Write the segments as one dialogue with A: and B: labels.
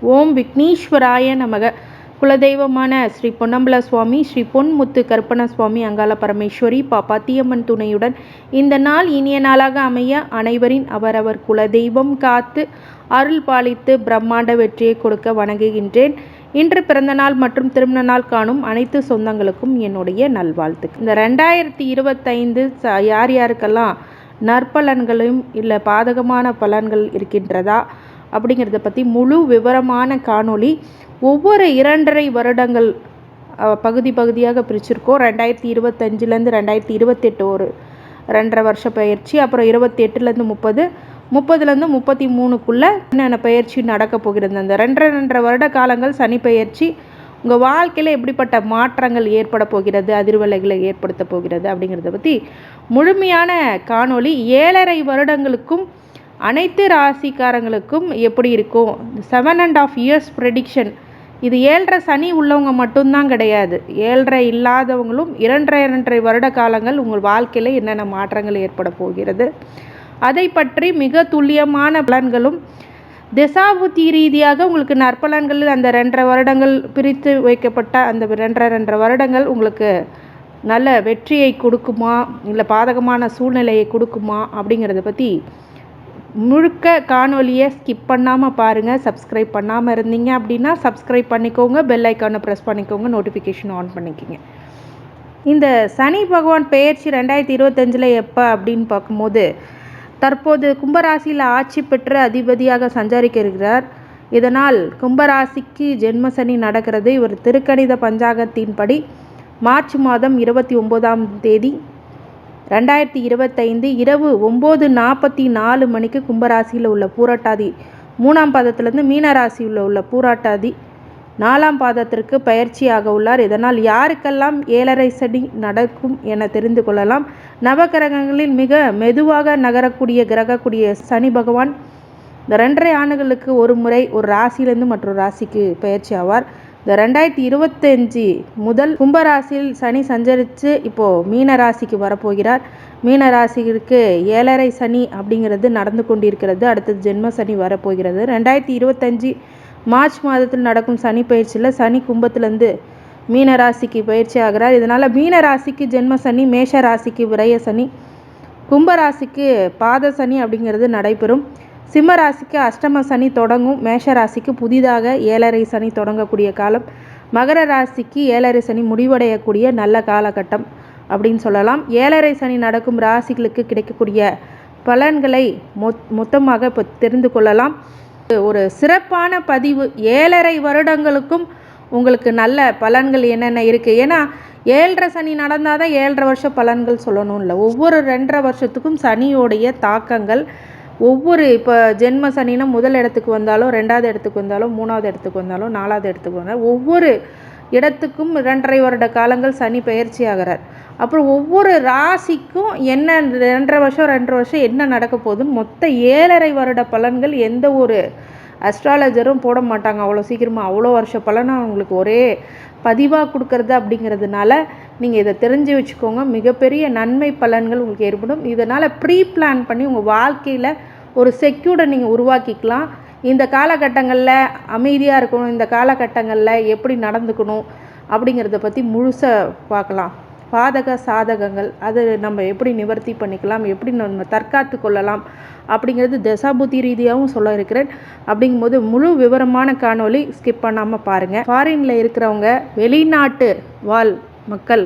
A: ஓம் விக்னேஸ்வராய நமக. குலதெய்வமான ஸ்ரீ பொன்னம்பல சுவாமி, ஸ்ரீ பொன்முத்து கருப்பண சுவாமி, அங்காள பரமேஸ்வரி, பாப்பாத்தியம்மன் துணையுடன் இந்த நாள் இனிய நாளாக அமைய அனைவரின் அவரவர் குலதெய்வம் காத்து அருள் பாலித்து பிரம்மாண்ட வெற்றியை கொடுக்க வணங்குகின்றேன். இன்று பிறந்தநாள் மற்றும் திருமண நாள் காணும் அனைத்து சொந்தங்களுக்கும் என்னுடைய நல்வாழ்த்து. இந்த 2025 யார் யாருக்கெல்லாம் நற்பலன்களும் இல்லை பாதகமான பலன்கள் இருக்கின்றதா அப்படிங்கிறத பற்றி முழு விவரமான காணொளி ஒவ்வொரு 2.5 வருடங்கள் பகுதியாக பிரிச்சிருக்கோம். 2025லேருந்து 2028 ஒரு 2.5 வருஷ பயிற்சி, அப்புறம் 28லேருந்து 30, 30லேருந்து 33க்குள்ளே என்னென்ன பயிற்சி நடக்க போகிறது. அந்த 2.5 வருட காலங்கள் சனி பயிற்சி உங்கள் வாழ்க்கையில் எப்படிப்பட்ட மாற்றங்கள் ஏற்பட போகிறது, அதிர்வலைகளை ஏற்படுத்த போகிறது அப்படிங்கிறத பற்றி முழுமையான காணொளி 7.5 வருடங்களுக்கும் அனைத்து ராசிக்காரங்களுக்கும் எப்படி இருக்கும். 7.5 இயர்ஸ் ப்ரெடிக்ஷன். இது 7.5 சனி உள்ளவங்க மட்டும்தான் கிடையாது, 7.5 இல்லாதவங்களும் 2.5 வருட காலங்கள் உங்கள் வாழ்க்கையில் என்னென்ன மாற்றங்கள் ஏற்பட போகிறது அதை பற்றி மிக துல்லியமான பலன்களும் திசாபுத்தி ரீதியாக உங்களுக்கு நற்பலன்கள் அந்த 2.5 வருடங்கள் பிரித்து வைக்கப்பட்ட அந்த 2.5 வருடங்கள் உங்களுக்கு நல்ல வெற்றியை கொடுக்குமா இல்லை பாதகமான சூழ்நிலையை கொடுக்குமா அப்படிங்கிறத பற்றி முழுக்க காணொலியை ஸ்கிப் பண்ணாமல் பாருங்கள். சப்ஸ்கிரைப் பண்ணாமல் இருந்தீங்க அப்படின்னா சப்ஸ்கிரைப் பண்ணிக்கோங்க, பெல் ஐக்கானை ப்ரெஸ் பண்ணிக்கோங்க, நோட்டிஃபிகேஷன் ஆன் பண்ணிக்கோங்க. இந்த சனி பகவான் பெயர்ச்சி 2025 எப்போ அப்படின்னு பார்க்கும்போது தற்போது கும்பராசியில் ஆட்சி பெற்று அதிபதியாக சஞ்சரிக்க இருக்கிறார். இதனால் கும்பராசிக்கு ஜென்ம சனி நடக்கிறது. இவர் திருக்கணித பஞ்சாங்கத்தின்படி மார்ச் மாதம் 29ஆம் தேதி 2025 இரவு 9:44 மணிக்கு கும்பராசியில் உள்ள பூரட்டாதி 3ஆம் பாதத்திலிருந்து மீன ராசியில் உள்ள பூரட்டாதி 4ஆம் பாதத்திற்கு பயிற்சியாக உள்ளார். இதனால் யாருக்கெல்லாம் 7.5 சனி நடக்கும் என தெரிந்து கொள்ளலாம். நவகிரகங்களில் மிக மெதுவாக நகரக்கூடிய கிரகக்கூடிய சனி பகவான் இந்த 2.5 ஆண்டுகளுக்கு ஒரு முறை ஒரு ராசியிலிருந்து மற்றொரு ராசிக்கு பயிற்சி ஆவார். இந்த 2025 முதல் கும்பராசியில் சனி சஞ்சரித்து இப்போது மீன ராசிக்கு வரப்போகிறார். மீன ராசிக்கு 7.5 சனி அப்படிங்கிறது நடந்து கொண்டிருக்கிறது. அடுத்தது ஜென்ம சனி வரப்போகிறது. 2025 மார்ச் மாதத்தில் நடக்கும் சனி பயிற்சியில் சனி கும்பத்திலேருந்து மீன ராசிக்கு பயிற்சி ஆகிறார். இதனால் மீன ராசிக்கு ஜென்ம சனி, மேஷ ராசிக்கு விரய சனி, கும்பராசிக்கு பாத சனி அப்படிங்கிறது நடைபெறும். சிம்ம ராசிக்கு அஷ்டம சனி தொடங்கும். மேஷ ராசிக்கு புதிதாக 7.5 சனி தொடங்கக்கூடிய காலம். மகர ராசிக்கு 7.5 சனி முடிவடையக்கூடிய நல்ல காலகட்டம் அப்படின்னு சொல்லலாம். 7.5 சனி நடக்கும் ராசிகளுக்கு கிடைக்கக்கூடிய பலன்களை மொத்தமாக இப்போ தெரிந்து கொள்ளலாம். ஒரு சிறப்பான பதிவு. 7.5 வருடங்களுக்கும் உங்களுக்கு நல்ல பலன்கள் என்னென்ன இருக்குது. ஏன்னா 7.5 சனி நடந்தால் தான் 7.5 வருஷ பலன்கள் சொல்லணும் இல்லை. ஒவ்வொரு 2.5 வருஷத்துக்கும் சனியோடைய தாக்கங்கள் ஒவ்வொரு இப்போ ஜென்ம சனினா முதல் இடத்துக்கு வந்தாலும் 2வது இடத்துக்கு வந்தாலும் 3வது இடத்துக்கு வந்தாலும் 4வது இடத்துக்கு வந்தாலும் ஒவ்வொரு இடத்துக்கும் 2.5 வருட காலங்கள் சனி பயிற்சி ஆகிறார். அப்புறம் ஒவ்வொரு ராசிக்கும் என்ன 2.5 வருஷம் 2 வருஷம் என்ன நடக்க போகுதுன்னு மொத்த 7.5 வருட பலன்கள் எந்த ஒரு அஸ்ட்ராலஜரும் போட மாட்டாங்க அவ்வளோ சீக்கிரமாக. அவ்வளோ வருஷ பலனை உங்களுக்கு ஒரே பதிவாக கொடுக்கறது அப்படிங்கிறதுனால நீங்கள் இதை தெரிஞ்சு வச்சுக்கோங்க. மிகப்பெரிய நன்மை பலன்கள் உங்களுக்கு ஏற்படும். இதனால் ப்ரீ பிளான் பண்ணி உங்கள் வாழ்க்கையில் ஒரு செக்யூர்டை நீங்கள் உருவாக்கிக்கலாம். இந்த காலகட்டங்களில் அமைதியாக இருக்கணும், இந்த காலகட்டங்களில் எப்படி நடந்துக்கணும் அப்படிங்கிறத பற்றி முழுசாக பார்க்கலாம். பாதக சாதகங்கள் அது நம்ம எப்படி நிவர்த்தி பண்ணிக்கலாம், எப்படி நம்ம தற்காத்து கொள்ளலாம் அப்படிங்கிறது தசாபுத்தி ரீதியாகவும் சொல்ல இருக்கிறேன். அப்படிங்கும்போது முழு விவரமான காணொளி ஸ்கிப் பண்ணாமல் பாருங்கள். ஃபாரினில் இருக்கிறவங்க, வெளிநாட்டு வாழ் மக்கள்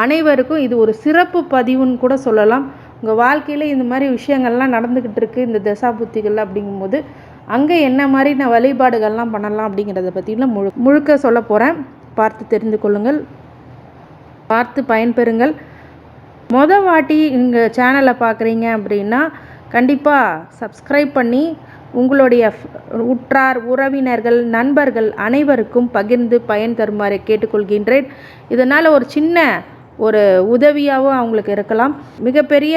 A: அனைவருக்கும் இது ஒரு சிறப்பு பதிவுன்னு கூட சொல்லலாம். உங்கள் வாழ்க்கையில் இந்த மாதிரி விஷயங்கள்லாம் நடந்துக்கிட்டு இருக்குது இந்த தசாபுத்திகள் அப்படிங்கும்போது அங்கே என்ன மாதிரி நான் வழிபாடுகள்லாம் பண்ணலாம் அப்படிங்கிறத பற்றிலாம் முழுக்க சொல்ல போகிறேன். பார்த்து தெரிந்து கொள்ளுங்கள், பார்த்து பயன்பெறுங்கள். வாட்டி எங்கள் சேனலை பார்க்குறீங்க அப்படின்னா கண்டிப்பாக சப்ஸ்கிரைப் பண்ணி உங்களுடைய உற்றார் உறவினர்கள் நண்பர்கள் அனைவருக்கும் பகிர்ந்து பயன் தருமாறு கேட்டுக்கொள்கின்றேன். இதனால் ஒரு சின்ன ஒரு உதவியாகவும் அவங்களுக்கு இருக்கலாம், மிகப்பெரிய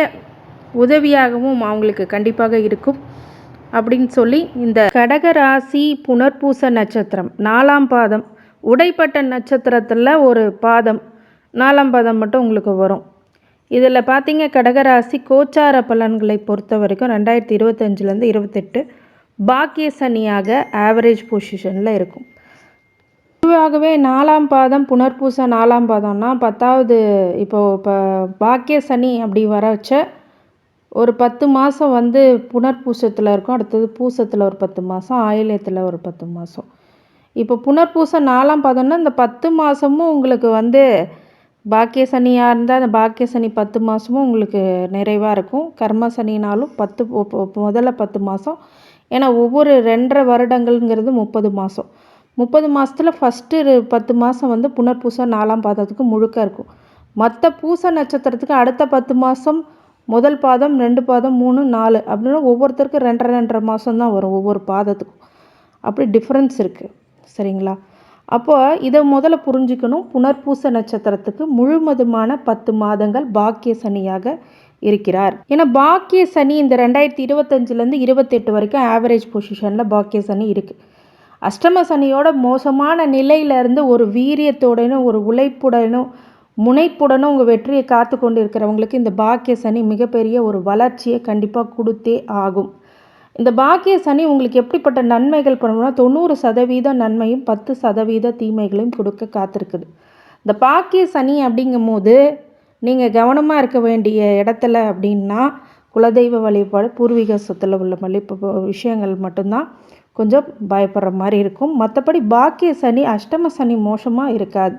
A: உதவியாகவும் அவங்களுக்கு கண்டிப்பாக இருக்கும் அப்படின்னு சொல்லி இந்த கடகராசி புனர்பூச நட்சத்திரம் 4ஆம் பாதம் உடைப்பட்ட நட்சத்திரத்தில் ஒரு பாதம் 4ஆம் பாதம் மட்டும் உங்களுக்கு வரும். இதில் பார்த்தீங்க கடகராசி கோச்சார பலன்களை பொறுத்த வரைக்கும் 2025லேருந்து 28 பாக்கிய சனியாக ஆவரேஜ் பொசிஷனில் இருக்கும். பொதுவாகவே 4ஆம் பாதம் புனர்பூச 4ஆம் பாதம்னா 10வது இப்போ பாக்கிய சனி அப்படி வரச்ச ஒரு 10 மாதம் வந்து புனர்பூசத்தில் இருக்கும், அடுத்தது பூசத்தில் ஒரு 10 மாதம், ஆயில்யத்தில் ஒரு 10 மாதம். இப்போ புனர்பூச 4ஆம் பாதம்னா இந்த 10 மாதமும் உங்களுக்கு வந்து பாக்கிய சனியாக இருந்தால் அந்த பாக்கிய சனி 10 மாதமும் உங்களுக்கு நிறைவாக இருக்கும். கர்ம சனினாலும் முதல்ல 10 மாதம், ஏன்னா ஒவ்வொரு 2.5 வருடங்கள்ங்கிறது 30 மாதம். 30 மாதத்தில் ஃபஸ்ட்டு 10 மாதம் வந்து புனர்பூசம் 4ஆம் பாதத்துக்கு முழுக்க இருக்கும். மற்ற பூச நட்சத்திரத்துக்கு அடுத்த 10 மாதம் முதல் பாதம், 2 பாதம், 3, 4 அப்படின்னா ஒவ்வொருத்தருக்கும் 2.5 மாதம் தான் வரும் ஒவ்வொரு பாதத்துக்கும். அப்படி டிஃப்ரென்ஸ் இருக்குது. சரிங்களா? அப்போது இதை முதல்ல புரிஞ்சுக்கணும். புனர்பூச நட்சத்திரத்துக்கு முழுவதுமான 10 மாதங்கள் பாக்கிய சனியாக இருக்கிறார். ஏன்னா பாக்கிய சனி இந்த 2025லேருந்து 28 வரைக்கும் ஆவரேஜ் பொசிஷனில் பாக்கிய சனி இருக்குது. அஷ்டம சனியோட மோசமான நிலையிலேருந்து ஒரு வீரியத்தோடனும் ஒரு உழைப்புடனும் முனைப்புடனும் உங்கள் வெற்றியை காத்து கொண்டு இருக்கிறவங்களுக்கு இந்த பாக்கிய சனி மிகப்பெரிய ஒரு வளர்ச்சியை கண்டிப்பாக கொடுத்தே ஆகும். இந்த பாக்கிய சனி உங்களுக்கு எப்படிப்பட்ட நன்மைகள் பண்ணணும்னா 90% நன்மையும் 10% தீமைகளையும் கொடுக்க காத்திருக்குது. இந்த பாக்கிய சனி அப்படிங்கும் போது நீங்கள் கவனமாக இருக்க வேண்டிய இடத்துல அப்படின்னா குலதெய்வ வழிபாடு, பூர்வீக சொத்தில் உள்ள விஷயங்கள் மட்டும்தான் கொஞ்சம் பயப்படுற மாதிரி இருக்கும். மற்றபடி பாக்கிய சனி அஷ்டம சனி மோசமாக இருக்காது.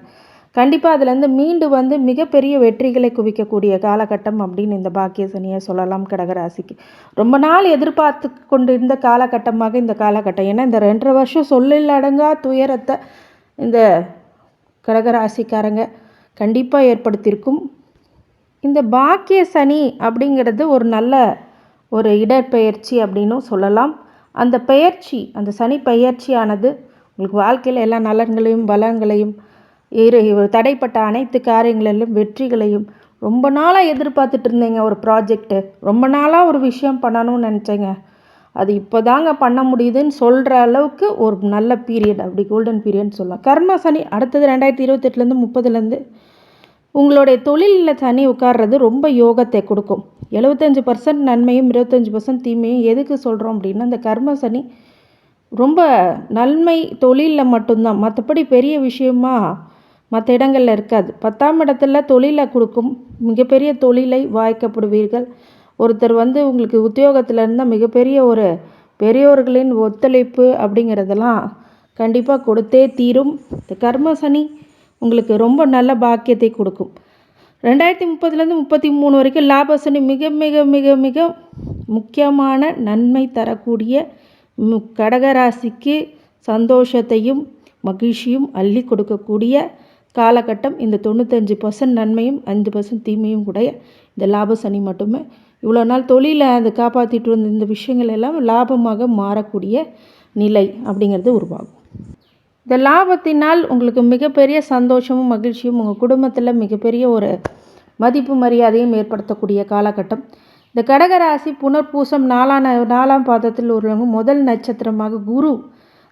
A: கண்டிப்பாக அதுலேருந்து மீண்டு வந்து மிகப்பெரிய வெற்றிகளை குவிக்கக்கூடிய காலகட்டம் அப்படின்னு இந்த பாக்கிய சனியை சொல்லலாம் கடகராசிக்கு. ரொம்ப நாள் எதிர்பார்த்து கொண்டு இருந்த காலகட்டமாக இந்த காலகட்டம். ஏன்னா இந்த 2.5 வருஷம் சொல்லில் அடங்கா துயரத்தை இந்த கடகராசிக்காரங்க கண்டிப்பாக ஏற்படுத்தியிருக்கும். இந்த பாக்கிய சனி அப்படிங்கிறது ஒரு நல்ல ஒரு இடப்பெயர்ச்சி அப்படின்னும் சொல்லலாம். அந்த பெயர்ச்சி, அந்த சனி பெயர்ச்சியானது உங்களுக்கு வாழ்க்கையில் எல்லா நலன்களையும் பலங்களையும் தடைப்பட்ட அனைத்து காரியங்களிலும் வெற்றிகளையும், ரொம்ப நாளாக எதிர்பார்த்துட்டு இருந்தீங்க ஒரு ப்ராஜெக்டு, ரொம்ப நாளாக ஒரு விஷயம் பண்ணணும்னு நினச்சேங்க, அது இப்போ தாங்க பண்ண முடியுதுன்னு சொல்கிற அளவுக்கு ஒரு நல்ல பீரியட், அப்படி கோல்டன் பீரியட்னு சொல்லலாம். கர்ம சனி அடுத்தது 2028லேருந்து 30லேருந்து உங்களுடைய தொழிலில் சனி உட்கார்றது ரொம்ப யோகத்தை கொடுக்கும். 75% நன்மையும் 25% தீமையும் எதுக்கு சொல்கிறோம் அப்படின்னா இந்த கர்ம சனி ரொம்ப நன்மை தொழிலில் மட்டும்தான், மற்றபடி பெரிய விஷயமா மற்ற இடங்களில் இருக்காது. 10ஆம் இடத்துல தொழிலை கொடுக்கும். மிகப்பெரிய தொழிலை வாய்க்கப்படுவீர்கள். ஒருத்தர் வந்து உங்களுக்கு உத்தியோகத்தில் இருந்தால் மிகப்பெரிய ஒரு பெரியோர்களின் ஒத்துழைப்பு அப்படிங்கிறதெல்லாம் கண்டிப்பாக கொடுத்தே தீரும். இந்த கர்ம சனி உங்களுக்கு ரொம்ப நல்ல பாக்கியத்தை கொடுக்கும். 2030லேருந்து 33 வரைக்கும் லாப சனி மிக மிக மிக மிக முக்கியமான நன்மை தரக்கூடிய கடகராசிக்கு சந்தோஷத்தையும் மகிழ்ச்சியும் அள்ளி கொடுக்கக்கூடிய காலகட்டம். இந்த 95% நன்மையும் 5% தீமையும் கூட இந்த லாப சனி மட்டுமே. இவ்வளோ நாள் தொழிலை அதை காப்பாற்றிட்டு வந்த இந்த விஷயங்கள் எல்லாம் லாபமாக மாறக்கூடிய நிலை அப்படிங்கிறது உருவாகும். இந்த லாபத்தினால் உங்களுக்கு மிகப்பெரிய சந்தோஷமும் மகிழ்ச்சியும் உங்கள் குடும்பத்தில் மிகப்பெரிய ஒரு மதிப்பு மரியாதையும் ஏற்படுத்தக்கூடிய காலகட்டம். இந்த கடகராசி புனர்பூசம் 4ஆம் பாதத்தில் உள்ளவங்க முதல் நட்சத்திரமாக குரு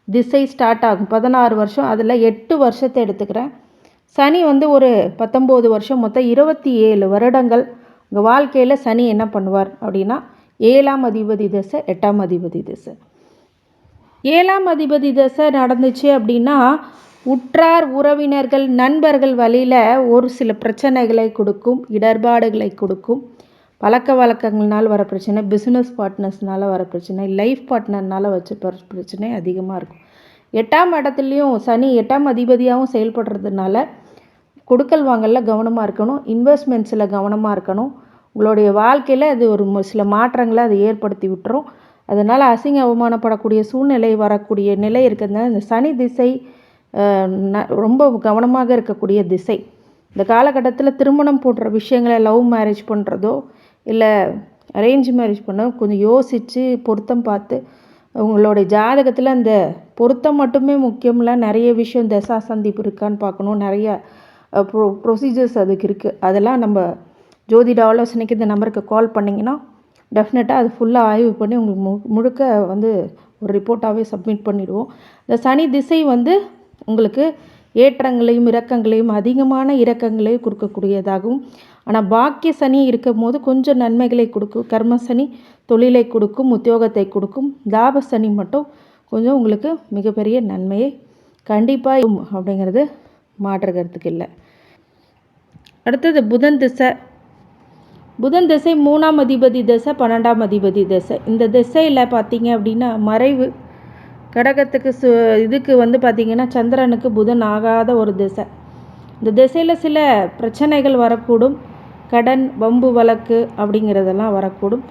A: திசை ஸ்டார்ட் ஆகும். 16 வருஷம், அதில் 8 வருஷத்தை எடுத்துக்கிறேன். சனி வந்து ஒரு 19 வருஷம், மொத்தம் 27 வருடங்கள் உங்கள் வாழ்க்கையில் சனி என்ன பண்ணுவார் அப்படின்னா 7ஆம் அதிபதி திசை, 8ஆம் அதிபதி திசை. 7ஆம் அதிபதி திசை நடந்துச்சு அப்படின்னா உற்றார் உறவினர்கள் நண்பர்கள் வழியில் ஒரு சில பிரச்சனைகளை கொடுக்கும், இடர்பாடுகளை கொடுக்கும். பழக்க வழக்கங்கள்னால் வர பிரச்சனை, பிஸ்னஸ் பார்ட்னர்ஸ்னால் வர பிரச்சனை, லைஃப் பார்ட்னர்னால் வச்ச பிரச்சனை அதிகமாக இருக்கும். 8ஆம் இடத்துலையும் சனி 8ஆம் அதிபதியாகவும் செயல்படுறதுனால கொடுக்கல் வாங்கலில் கவனமாக இருக்கணும், இன்வெஸ்ட்மெண்ட்ஸில் கவனமாக இருக்கணும். உங்களுடைய வாழ்க்கையில் அது ஒரு சில மாற்றங்களை அது ஏற்படுத்தி விட்டுரும். அதனால் அசிங்க அவமானப்படக்கூடிய சூழ்நிலை வரக்கூடிய நிலை இருக்கிறதுனால இந்த சனி திசை ரொம்ப கவனமாக இருக்கக்கூடிய திசை. இந்த காலகட்டத்தில் திருமணம் போன்ற விஷயங்களை லவ் மேரேஜ் பண்ணுறதோ இல்லை அரேஞ்ச் மேரேஜ் பண்ணோ கொஞ்சம் யோசித்து பொருத்தம் பார்த்து, உங்களுடைய ஜாதகத்தில் அந்த பொருத்தம் மட்டுமே முக்கியம் இல்லை, நிறைய விஷயம் தசா சந்திப்பு இருக்கான்னு பார்க்கணும். நிறைய ப்ரொசீஜர்ஸ் அதுக்கு இருக்குது. அதெல்லாம் நம்ம ஜோதிட ஆலோசனைக்கு இந்த நம்பருக்கு கால் பண்ணிங்கன்னா டெஃபினட்டாக அது ஃபுல்லாக ஆய்வு பண்ணி உங்களுக்கு முழுக்க வந்து ஒரு ரிப்போர்ட்டாகவே சப்மிட் பண்ணிவிடுவோம். இந்த சனி திசை வந்து உங்களுக்கு ஏற்றங்களையும் இறக்கங்களையும் அதிகமான இறக்கங்களையும் கொடுக்கக்கூடியதாகவும் ஆனால் பாக்கிய சனி இருக்கும் போது கொஞ்சம் நன்மைகளை கொடுக்கும். கர்ம சனி தொழிலை கொடுக்கும், உத்தியோகத்தை கொடுக்கும். லாப சனி மட்டும் கொஞ்சம் உங்களுக்கு மிகப்பெரிய நன்மையை கண்டிப்பாக அப்படிங்கிறது மாற்றுக்கிறதுக்கு இல்லை. அடுத்தது புதன் திசை. புதன் திசை 3ஆம் அதிபதி திசை, 12ஆம் அதிபதி திசை. இந்த திசையில் பார்த்தீங்க அப்படின்னா மறைவு கடகத்துக்கு இதுக்கு பார்த்திங்கன்னா சந்திரனுக்கு புதன் ஆகாத ஒரு திசை. இந்த திசையில் சில பிரச்சனைகள் வரக்கூடும். கடன், வம்பு வழக்கு அப்படிங்கிறதெல்லாம் வரக்கூடும்.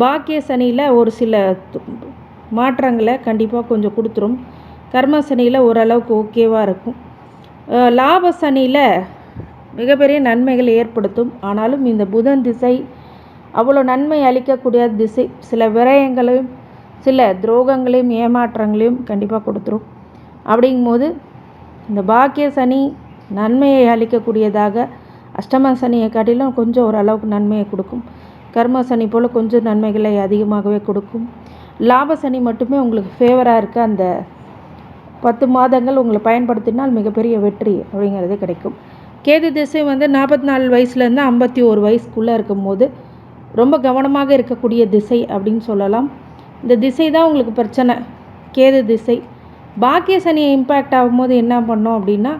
A: பாக்கிய சனியில் ஒரு சில மாற்றங்களை கண்டிப்பாக கொஞ்சம் கொடுத்துரும். கர்ம சனியில் ஓரளவுக்கு ஓகேவாக இருக்கும். லாப சனியில் மிகப்பெரிய நன்மைகள் ஏற்படுத்தும். ஆனாலும் இந்த புதன் திசை அவ்வளோ நன்மை அளிக்கக்கூடிய திசை. சில விரயங்களையும் சில துரோகங்களையும் ஏமாற்றங்களையும் கண்டிப்பாக கொடுத்துரும். அப்படிங்கும்போது இந்த பாக்கிய சனி நன்மையை அளிக்கக்கூடியதாக, அஷ்டம சனியை காட்டிலும் கொஞ்சம் ஓரளவுக்கு நன்மையை கொடுக்கும். கர்ம சனி போல் கொஞ்சம் நன்மைகளை அதிகமாகவே கொடுக்கும். லாப சனி மட்டுமே உங்களுக்கு ஃபேவராக இருக்க அந்த 10 மாதங்கள் உங்களை பயன்படுத்தினால் மிகப்பெரிய வெற்றி அப்படிங்கிறது கிடைக்கும். கேது திசை 44 வயசுலேருந்து 51 வயசுக்குள்ளே இருக்கும்போது ரொம்ப கவனமாக இருக்கக்கூடிய திசை அப்படின்னு சொல்லலாம். இந்த திசை தான் உங்களுக்கு பிரச்சனை, கேது திசை. பாக்கிய சனியை இம்பேக்ட் ஆகும்போது என்ன பண்ணோம் அப்படின்னா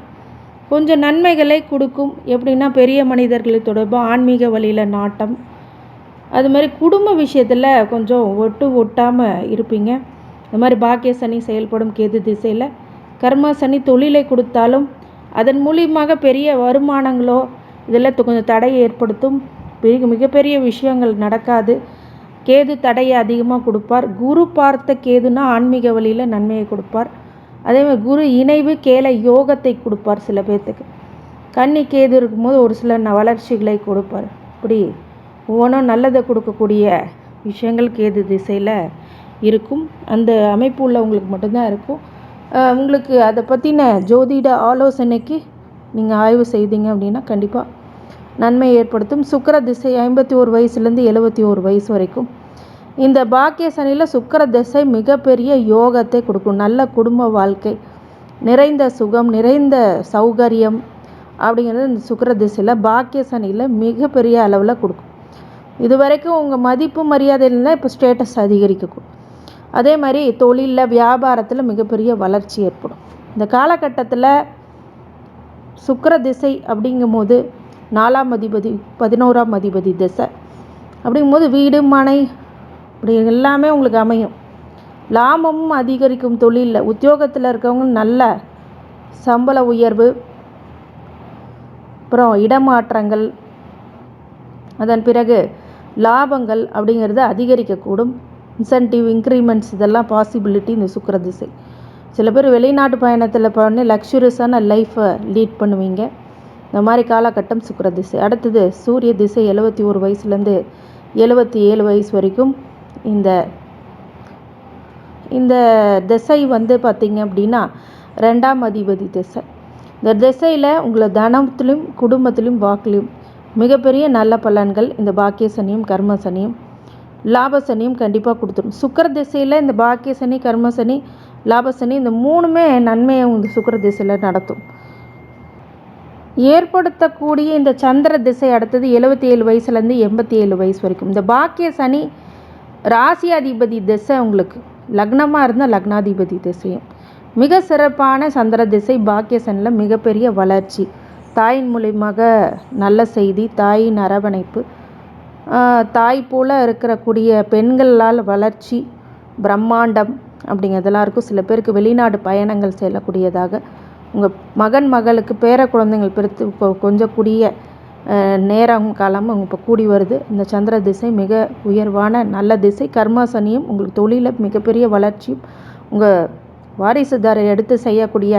A: கொஞ்சம் நன்மைகளை கொடுக்கும். எப்படின்னா பெரிய மனிதர்களை தொடர்பு, ஆன்மீக வழியில் நாட்டம், அது மாதிரி குடும்ப விஷயத்தில் கொஞ்சம் ஒட்டாமல் இருப்பீங்க. இந்த மாதிரி பாக்கிய சனி செயல்படும் கேது திசையில். கர்ம சனி தொழிலை கொடுத்தாலும் அதன் மூலியமாக பெரிய வருமானங்களோ இதில் கொஞ்சம் தடையை ஏற்படுத்தும். மிகப்பெரிய விஷயங்கள் நடக்காது. கேது தடையை அதிகமாக கொடுப்பார். குரு பார்த்த கேதுனா ஆன்மீக வழியில் நன்மையை கொடுப்பார். அதே மாதிரி குரு இணைவு கேல யோகத்தை கொடுப்பார். சில பேர்த்துக்கு கன்னி கேது இருக்கும்போது ஒரு சில வளர்ச்சிகளை கொடுப்பார். இப்படி ஒவ்வொன்றும் நல்லதை கொடுக்கக்கூடிய விஷயங்கள் கேது திசையில் இருக்கும். அந்த அமைப்பு உள்ளவங்களுக்கு மட்டும்தான் இருக்கும். உங்களுக்கு அதை பற்றின ஜோதிட ஆலோசனைக்கு நீங்கள் ஆய்வு செய்தீங்க அப்படின்னா கண்டிப்பாக நன்மை ஏற்படுத்தும். சுக்கிர திசை 51 வயசுலேருந்து 71 வயசு வரைக்கும். இந்த பாக்கிய சனியில் சுக்கிர திசை மிகப்பெரிய யோகத்தை கொடுக்கும். நல்ல குடும்ப வாழ்க்கை, நிறைந்த சுகம், நிறைந்த சௌகரியம் அப்படிங்கிறது இந்த சுக்கிர திசையில் பாக்கிய சனியில் மிகப்பெரிய அளவில் கொடுக்கும். இது வரைக்கும் உங்கள் மதிப்பு மரியாதையில் இப்போ ஸ்டேட்டஸ் அதிகரிக்கும். அதே மாதிரி தொழிலில் வியாபாரத்தில் மிகப்பெரிய வளர்ச்சி ஏற்படும். இந்த காலகட்டத்தில் சுக்கிர திசை அப்படிங்கும்போது 4ஆம் அதிபதி 11ஆம் அதிபதி திசை. அப்படிங்கும்போது வீடு மனை அப்படி எல்லாமே உங்களுக்கு அமையும். லாபமும் அதிகரிக்கும். தொழிலில் உத்தியோகத்தில் இருக்கவங்க நல்ல சம்பள உயர்வு, அப்புறம் இடமாற்றங்கள், அதன் பிறகு லாபங்கள் அப்படிங்கிறது அதிகரிக்கக்கூடும். இன்சென்டிவ், இன்க்ரிமெண்ட்ஸ் இதெல்லாம் பாசிபிலிட்டி இந்த சுக்கிர திசை. சில பேர் வெளிநாட்டு பயணத்தில் பண்ணி லக்ஸுரியஸான லைஃப்பை லீட் பண்ணுவீங்க. இந்த மாதிரி காலகட்டம் சுக்கிர திசை. அடுத்தது சூரிய திசை 71 வயசுலேருந்து 77 வயசு வரைக்கும். இந்த திசை பார்த்திங்க அப்படின்னா 2ஆம் அதிபதி திசை. இந்த திசையில் உங்களை தனத்திலும் குடும்பத்திலும் வாக்கிலும் மிகப்பெரிய நல்ல பலன்கள் இந்த பாக்கிய சனியும் கர்ம சனியும் லாப சனியும் கண்டிப்பாக கொடுத்துரும். சுக்கிர திசையில் இந்த பாக்கிய சனி, கர்ம சனி, லாப சனி இந்த மூணுமே நன்மையை இந்த சுக்கிர திசையில் நடத்தும். ஏற்படுத்தக்கூடிய இந்த சந்திர திசை அடுத்தது 77 வயசுலேருந்து 87 வயசு வரைக்கும். இந்த பாக்கிய சனி ராசியாதிபதி திசை. உங்களுக்கு லக்னமாக இருந்தால் லக்னாதிபதி திசையும் மிக சிறப்பான சந்திர திசை. பாக்கிய சனியில் மிகப்பெரிய வளர்ச்சி, தாயின் மூலியமாக நல்ல செய்தி, தாயின் அரவணைப்பு, தாய் போல் இருக்கக்கூடிய பெண்களால் வளர்ச்சி, பிரம்மாண்டம் அப்படிங்கிறதெல்லாம் இருக்கும். சில பேருக்கு வெளிநாடு பயணங்கள் செல்லக்கூடியதாக, உங்கள் மகன் மகளுக்கு பேர குழந்தைகள் பிறத்து கொஞ்சக்கூடிய நேரம் காலமும் இப்போ கூடி வருது. இந்த சந்திர திசை மிக உயர்வான நல்ல திசை. கர்ம சனியும் உங்களுக்கு தொழிலில் மிகப்பெரிய வளர்ச்சியும், உங்கள் வாரிசுதாரை எடுத்து செய்யக்கூடிய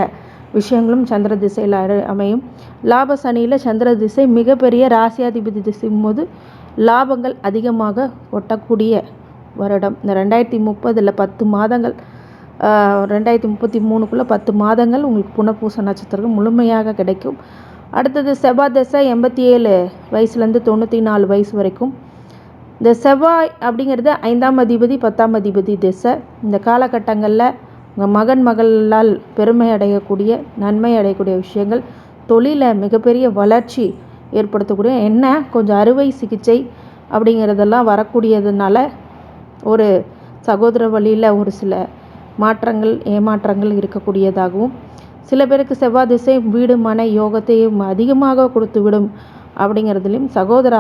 A: விஷயங்களும் சந்திர திசையில் அமையும். லாப சனியில் சந்திர திசை மிகப்பெரிய ராசியாதிபதி திசையும் போது லாபங்கள் அதிகமாக ஒட்டக்கூடிய வருடம். இந்த 2030 10 மாதங்கள், 2033 10 மாதங்கள் உங்களுக்கு புனர்பூச நட்சத்திரம் முழுமையாக கிடைக்கும். அடுத்தது செவ்வாய் திசை 87 வயசுலேருந்து 94 வயசு வரைக்கும். இந்த செவ்வாய் அப்படிங்கிறது 5ஆம் அதிபதி 10ஆம் அதிபதி திசை. இந்த காலகட்டங்களில் உங்கள் மகன் மகளால் பெருமை அடையக்கூடிய, நன்மை அடையக்கூடிய விஷயங்கள், தொழிலில் மிகப்பெரிய வளர்ச்சி ஏற்படுத்தக்கூடிய என்ன கொஞ்சம் அறுவை சிகிச்சை அப்படிங்கிறதெல்லாம் வரக்கூடியதுனால ஒரு சகோதர வழியில் ஒரு சில மாற்றங்கள் ஏமாற்றங்கள் இருக்கக்கூடியதாகவும், சில பேருக்கு செவ்வாய் திசை வீடு மனை யோகத்தையும் அதிகமாக கொடுத்து விடும் அப்படிங்கிறதுலையும், சகோதர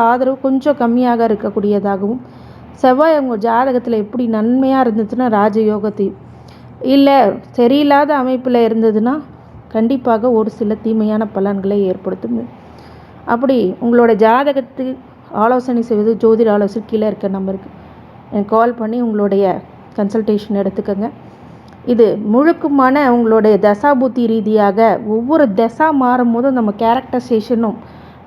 A: ஆதரவு கொஞ்சம் கம்மியாக இருக்கக்கூடியதாகவும், செவ்வாய் அவங்க ஜாதகத்தில் எப்படி நன்மையாக இருந்துச்சுன்னா ராஜயோகத்தையும், இல்லை சரியில்லாத அமைப்பில் இருந்ததுன்னா கண்டிப்பாக ஒரு சில தீமையான பலன்களை ஏற்படுத்தும். அப்படி உங்களோட ஜாதகத்துக்கு ஆலோசனை செய்வது ஜோதிட ஆலோசனை கீழே இருக்க நம்பருக்கு எனக்கு கால் பண்ணி உங்களுடைய கன்சல்டேஷன் எடுத்துக்கோங்க. இது முழுக்குமான உங்களுடைய தசாபுத்தி ரீதியாக ஒவ்வொரு தசா மாறும் போதும் நம்ம கேரக்டரைசேஷனும்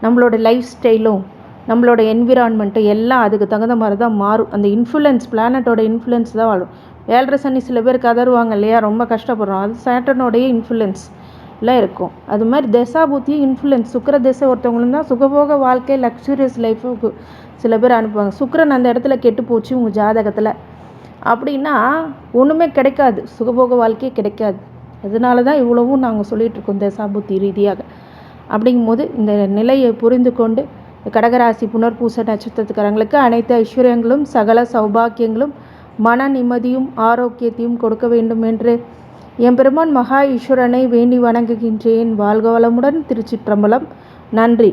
A: நம்மளோட லைஃப் ஸ்டைலும் நம்மளோட என்விரான்மெண்ட்டும் எல்லாம் அதுக்கு தகுந்த மாதிரி தான் மாறும். அந்த இன்ஃப்ளூயன்ஸ் பிளானட்டோட இன்ஃப்ளூயன்ஸ் தான் வாழும். 7.5 சனி சில பேர் கதறுவாங்க இல்லையா, ரொம்ப கஷ்டப்படுறோம். அது சேட்டர்னோடைய இன்ஃப்ளூயன்ஸில் இருக்கும். அது மாதிரி தசாபுத்தியும் இன்ஃப்ளூயன்ஸ் சுக்கிர திசை ஒருத்தவங்களும் தான் சுகபோக வாழ்க்கை லக்ஸூரியஸ் லைஃபுக்கு சில பேர் அனுப்புவாங்க. சுக்கிரன் அந்த இடத்துல கெட்டு போச்சு உங்கள் ஜாதகத்தில் அப்படின்னா ஒன்றுமே கிடைக்காது, சுகபோக வாழ்க்கையே கிடைக்காது. அதனால தான் இவ்வளவும் நாங்கள் சொல்லிகிட்ருக்கோம் தசாபுத்தி ரீதியாக. அப்படிங்கும்போது இந்த நிலையை புரிந்து கொண்டு கடகராசி புனர்பூச நட்சத்திரத்துக்காரங்களுக்கு அனைத்து ஐஸ்வர்யங்களும் சகல சௌபாக்கியங்களும் மன நிம்மதியும் ஆரோக்கியத்தையும் கொடுக்க வேண்டும் என்று எம்பெருமான் மகா ஈஸ்வரனை வேண்டி வணங்குகின்றேன். வாழ்க வளமுடன். திருச்சிற்றம்பலம். நன்றி.